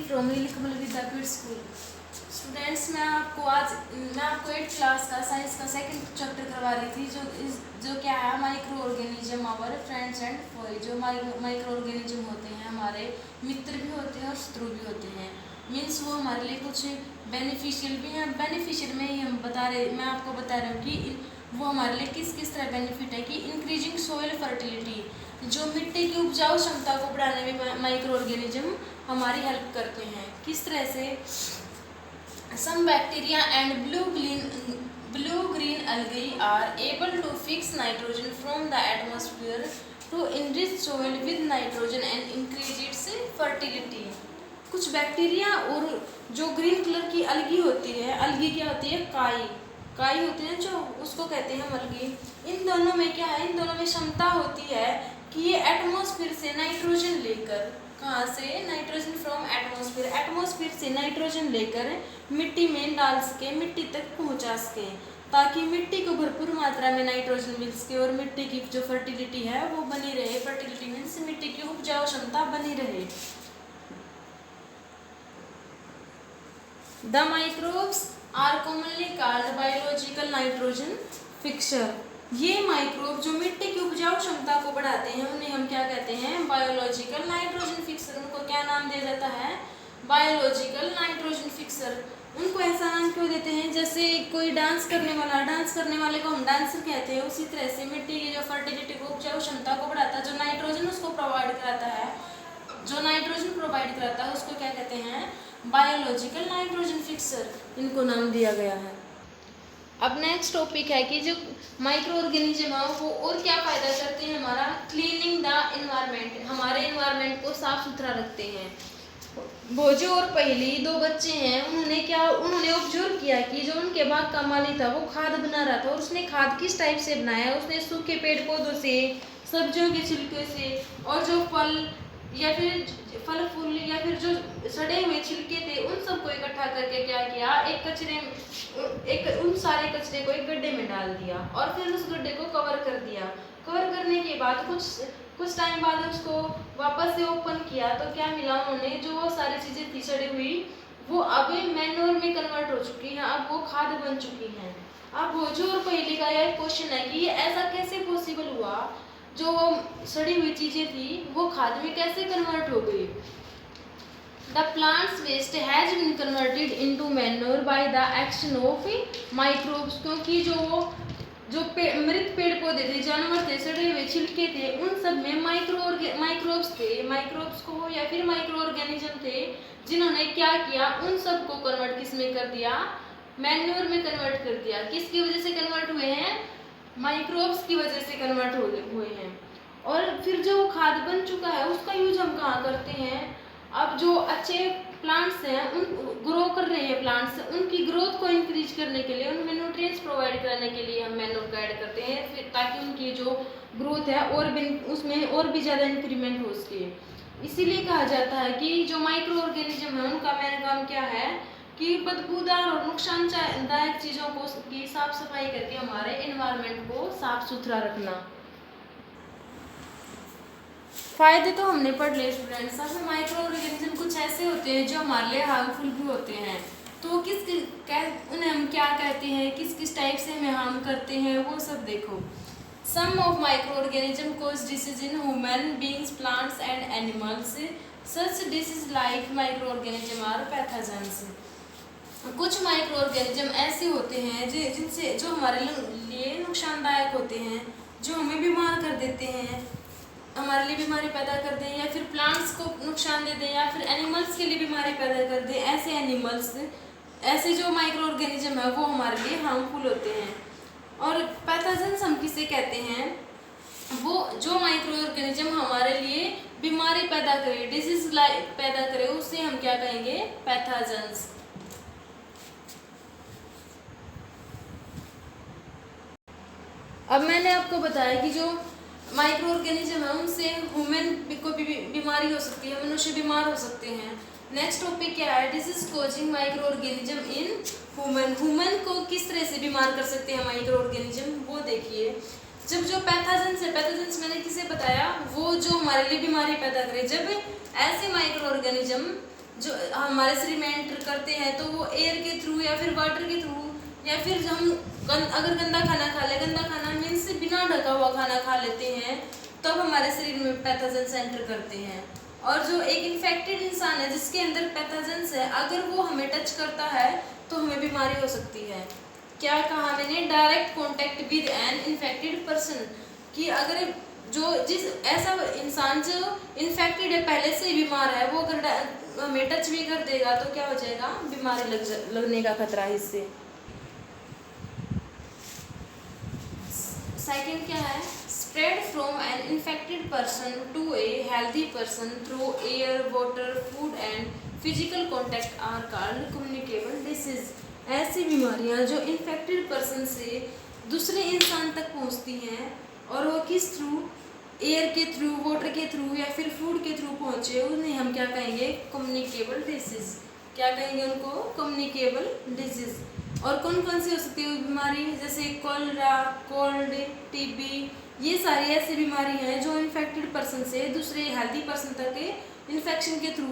From Neelkamal Vidyapeeth school. Students, मैं आपको 8th class का साइंस का सेकंड चैप्टर करवा रही थी, जो क्या है microorganism our friends and foe. जो माइक्रो ऑर्गेनिज्म होते हैं हमारे मित्र भी होते हैं और शत्रु भी होते हैं। मीन्स वो हमारे लिए कुछ बेनिफिशियल भी हैं। बेनिफिशियल में ही मैं आपको बता रही हूँ कि वो हमारे लिए किस किस तरह बेनिफिट है कि इंक्रीजिंग सोइल फर्टिलिटी, जो मिट्टी की उपजाऊ क्षमता को बढ़ाने में माइक्रो ऑर्गेनिज्म हमारी हेल्प करते हैं। किस तरह से? Some bacteria and blue green algae are able to fix nitrogen from the atmosphere to enrich soil with nitrogen and increase its fertility। कुछ बैक्टीरिया और जो ग्रीन कलर की अलगी होती है, अलगी क्या होती है? काई होती है, जो उसको कहते हैं अलगी। इन दोनों में क्या है? इन दोनों में क्षमता होती है कि ये एटमॉस्फेयर से नाइट्रोजन लेकर, कहाँ से? नाइट्रोजन फ्रॉम एटमॉस्फेयर, एटमॉस्फेयर से नाइट्रोजन लेकर मिट्टी में डाल सके, मिट्टी तक पहुँचा सके, ताकि मिट्टी को भरपूर मात्रा में नाइट्रोजन मिल सके और मिट्टी की जो फर्टिलिटी है वो बनी रहे। फर्टिलिटी मीन्स मिट्टी की उपजाऊ क्षमता बनी रहे। The microbes are commonly called biological nitrogen fixer. ये माइक्रोब जो मिट्टी की उपजाऊ क्षमता को बढ़ाते हैं उन्हें हम क्या कहते हैं? Biological nitrogen fixer. उनको क्या नाम दिया जाता है? Biological nitrogen fixer. उनको ऐसा नाम क्यों देते हैं? जैसे कोई डांस करने वाले को हम डांसर कहते हैं, उसी तरह से मिट्टी की जो फर्टिलिटी को, उपजाऊ क्षमता को बढ़ाता है, जो नाइट्रोजन उसको प्रोवाइड कराता है, उसको क्या कहते हैं? बायोलॉजिकल नाइट्रोजन फिक्सर, इनको नाम दिया गया है। अब नेक्स्ट टॉपिक है कि जो माइक्रो ऑर्गेनिज्म है वो और क्या फायदा करते हैं हमारा? क्लीनिंग द एनवायरनमेंट, हमारे एनवायरनमेंट को साफ सुथरा रखते हैं। भोजो और पहली 2 बच्चे हैं, उन्होंने ऑब्जर्व किया कि जो उनके बाग का माली था वो खाद बना रहा था, और उसने खाद किस टाइप से बनाया? उसने सूखे पेड़ पौधों से, सब्जियों के छिलके से, और जो फल फूल या फिर जो सड़े हुए छिलके थे उन सबको इकट्ठा करके क्या किया? उन सारे कचरे को एक गड्ढे में डाल दिया और फिर उस गड्ढे को कवर कर दिया। कवर करने के बाद कुछ टाइम बाद उसको वापस से ओपन किया तो क्या मिला? उन्होंने जो वो सारी चीजें थी सड़ी हुई, वो अब मैन्योर में कन्वर्ट हो चुकी हैं, अब वो खाद बन चुकी हैं। अब भोजो और पहली का यह क्वेश्चन है कि ये ऐसा कैसे पॉसिबल हुआ? जो सड़ी हुई चीजें थी वो खाद में कैसे कन्वर्ट हो गई? The plant's waste has been converted into manure by the action of microbes। क्योंकि जो मृत पेड़ पौधे थे, जानवर थे, सड़े हुए छिलके थे, उन सब में माइक्रोब्स थे, माइक्रोब्स को या फिर माइक्रो ऑर्गेनिज्म थे, जिन्होंने क्या किया? उन सब को कन्वर्ट किस में कर दिया? मैन्योर में कन्वर्ट कर दिया। किसकी वजह से कन्वर्ट हुए हैं? माइक्रोब्स की वजह से कन्वर्ट हुए हैं। और फिर जो खाद बन चुका है उसका यूज हम कहाँ करते हैं? अब जो अच्छे प्लांट्स हैं, उन ग्रो कर रहे हैं प्लांट्स, उनकी ग्रोथ को इंक्रीज करने के लिए, उनमें न्यूट्रिएंट्स प्रोवाइड करने के लिए हम मैन्योर को ऐड करते हैं, फिर ताकि उनकी जो ग्रोथ है उसमें और भी ज़्यादा इंक्रीमेंट हो सके। इसीलिए कहा जाता है कि जो माइक्रो ऑर्गेनिज्म है उनका मेन काम क्या है? कि बदबूदार और नुकसानदायक चीज़ों को की साफ सफाई करके हमारे एनवायरनमेंट को साफ सुथरा रखना। फायदे तो हमने पढ़ लिए स्टूडेंट्स। अब माइक्रो ऑर्गेनिज्म कुछ ऐसे होते हैं जो हमारे लिए हार्मफुल भी होते हैं, तो उन्हें हम क्या कहते हैं, किस किस टाइप से हमें हार्म करते हैं, वो सब देखो। Some of microorganism cause disease in human beings, plants and animals. Such disease like microorganism are pathogens. कुछ माइक्रो ऑर्गेनिज्म ऐसे होते हैं जो हमारे लिए नुकसानदायक होते हैं, जो हमें बीमार कर देते हैं, हमारे लिए बीमारी पैदा कर दें, या फिर प्लांट्स को नुकसान दे दें, या फिर एनिमल्स के लिए बीमारी पैदा कर दें। ऐसे जो माइक्रो ऑर्गेनिज्म है वो हमारे लिए हार्मफुल होते हैं। और पैथोजेंस हम किसे कहते हैं? वो जो माइक्रो ऑर्गेनिज्म हमारे लिए बीमारी पैदा करे, डिजीज पैदा करे, उसे हम क्या कहेंगे? पैथोजेंस। अब मैंने आपको बताया कि जो माइक्रो ऑर्गेनिज्म है उनसे ह्यूमन को भी बीमारी हो सकती है, मनुष्य बीमार हो सकते हैं। नेक्स्ट टॉपिक क्या है? Disease causing micro organism in human को किस तरह से बीमार कर सकते हैं माइक्रो ऑर्गेनिज्म, वो देखिए। जब जो पैथोजेंस मैंने किसे बताया? वो जो हमारे लिए बीमारी पैदा करे। जब ऐसे माइक्रो ऑर्गेनिज्म जो हमारे शरीर में एंटर करते हैं तो वो एयर के थ्रू या फिर वाटर के थ्रू, या फिर हम अगर गंदा खाना खा ले, गंदा खाना मीन्स बिना ढका हुआ खाना खा लेते हैं, तब हमारे शरीर में पैथोजेंस एंटर करते हैं। और जो एक इन्फेक्टेड इंसान है जिसके अंदर पैथोजेंस है, अगर वो हमें टच करता है तो हमें बीमारी हो सकती है। क्या कहा मैंने? Direct contact with N infected person, कि अगर जिस ऐसा इंसान जो इन्फेक्टेड है, पहले से ही बीमार है, वो अगर हमें टच भी कर देगा तो क्या हो जाएगा? बीमारी लगने का खतरा है इससे। सेकंड क्या है? Spread from an infected person to a healthy person through air, water, food and physical contact are called communicable disease. ऐसी बीमारियां जो इन्फेक्टेड पर्सन से दूसरे इंसान तक पहुंचती हैं और वो किस थ्रू? एयर के थ्रू, वाटर के थ्रू या फिर फूड के थ्रू पहुंचे, उन्हें हम क्या कहेंगे? Communicable disease. क्या कहेंगे उनको? Communicable disease. और कौन कौन सी हो सकती है बीमारी? जैसे कोलरा, कोल्ड, टीबी, ये सारी ऐसी बीमारी हैं जो इन्फेक्टेड पर्सन से दूसरे हेल्दी पर्सन तक इन्फेक्शन के थ्रू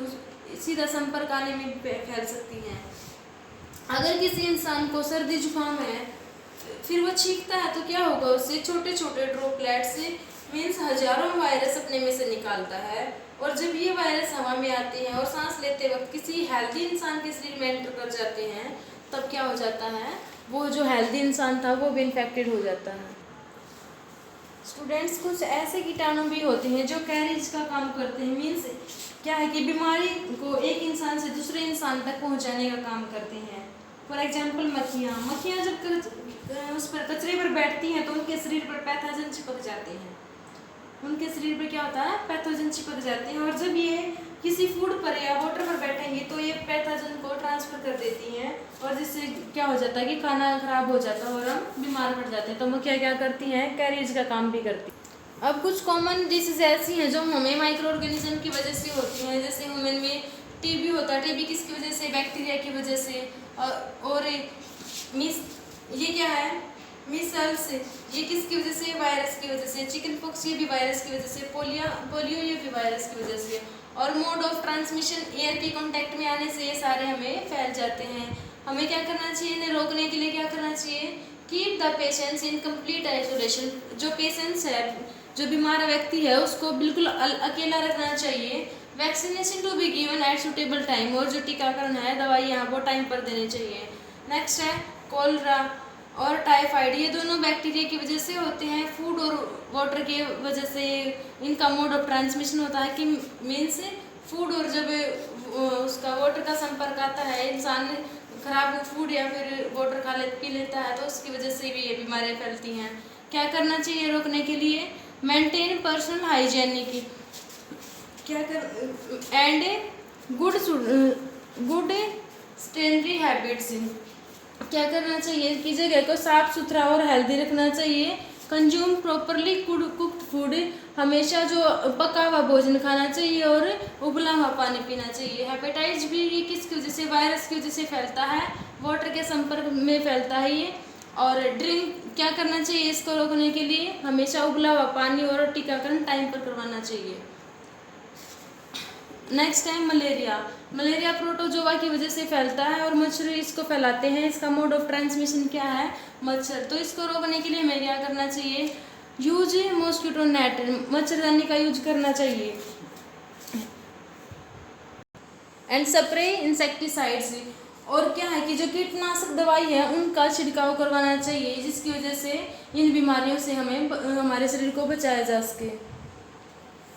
सीधा संपर्क आने में फैल सकती हैं। अगर किसी इंसान को सर्दी जुकाम है, फिर वो छींकता है तो क्या होगा? उससे छोटे छोटे ड्रॉपलेट से मीन्स हजारों वायरस अपने में से निकालता है, और जब ये वायरस हवा में आते हैं और सांस लेते वक्त किसी हेल्दी इंसान के शरीर में एंटर कर जाते हैं, तब क्या हो जाता है? वो जो हेल्दी इंसान था वो भी इन्फेक्टेड हो जाता है। स्टूडेंट्स, कुछ ऐसे कीटाणु भी होते हैं जो कैरिज का काम करते हैं। मीन्स क्या है कि बीमारी को एक इंसान से दूसरे इंसान तक पहुंचाने का काम करते हैं। फॉर एग्जाम्पल मक्खियाँ जब उस पर कचरे पर बैठती हैं तो उनके शरीर पर पैथोजन चिपक जाते हैं। उनके शरीर पर क्या होता है? पैथोजन चिपक जाते हैं, और जब ये किसी फूड पर या वाटर पर बैठेंगे तो ये पैथोजन को ट्रांसफर कर देती हैं, और जिससे क्या हो जाता है कि खाना खराब हो जाता है और हम बीमार पड़ जाते हैं। तो मक्खियाँ क्या करती हैं? कैरिज का काम भी करती हैं। अब कुछ कॉमन डिसीज ऐसी हैं जो हमें माइक्रो ऑर्गेनिज्म की वजह से होती हैं। जैसे ह्यूमन में टीबी होता है। टीबी किसकी वजह से? बैक्टीरिया की वजह से। और ये क्या है? मीसल्स, ये किसकी वजह से? वायरस की वजह से। चिकन पॉक्स, ये भी वायरस की वजह से। पोलियो ये भी वायरस की वजह से। और मोड ऑफ ट्रांसमिशन, एयर के कांटेक्ट में आने से ये सारे हमें फैल जाते हैं। हमें क्या करना चाहिए? इन्हें रोकने के लिए क्या करना चाहिए? Keep the patients in complete isolation. जो पेशेंट्स है, जो बीमार व्यक्ति है, उसको बिल्कुल अकेला रखना चाहिए। Vaccination to be given at suitable time, और जो टीकाकरण है, दवाई यहाँ वो टाइम पर देनी चाहिए। नेक्स्ट है कोलरा और टाइफाइड, ये दोनों बैक्टीरिया की वजह से होते हैं। फूड और वाटर के वजह से इनका मोड ऑफ ट्रांसमिशन होता है कि मीन्स फूड, और जब उसका वाटर का संपर्क आता है, इंसान खराब फूड या फिर वाटर पी लेता है, तो उसकी वजह से भी ये बीमारियाँ फैलती हैं। क्या करना चाहिए रोकने के लिए? Maintain personal hygienic and good sanitary habits. क्या करना चाहिए कि जगह को साफ सुथरा और हेल्दी रखना चाहिए। कंज्यूम प्रॉपरली कुक्ड फूड, हमेशा जो पका हुआ भोजन खाना चाहिए, और उबला हुआ पानी पीना चाहिए। हेपेटाइटिस भी ये किसकी वजह से? वायरस की वजह से फैलता है, वाटर के संपर्क में फैलता है ये। और ड्रिंक क्या करना चाहिए इसको रोकने के लिए? हमेशा उबला हुआ पानी और टीकाकरण टाइम पर करवाना चाहिए। नेक्स्ट है मलेरिया। मलेरिया प्रोटोजोआ की वजह से फैलता है और मच्छर इसको फैलाते हैं। इसका मोड ऑफ ट्रांसमिशन क्या है? मच्छर। तो इसको रोकने के लिए हमें क्या करना चाहिए? यूज मॉस्किटो नेट, मच्छरदानी का यूज करना चाहिए। एंड स्प्रे इंसेक्टिसाइड्स, और क्या है कि जो कीटनाशक दवाई है उनका छिड़काव करवाना चाहिए, जिसकी वजह से इन बीमारियों से हमें हमारे शरीर को बचाया जा सके।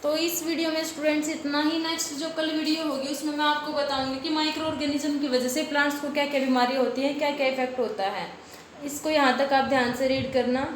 तो इस वीडियो में स्टूडेंट्स इतना ही। नेक्स्ट जो कल वीडियो होगी उसमें मैं आपको बताऊंगी कि माइक्रो ऑर्गेनिज्म की वजह से प्लांट्स को क्या क्या बीमारी होती है, क्या क्या इफेक्ट होता है। इसको यहाँ तक आप ध्यान से रीड करना।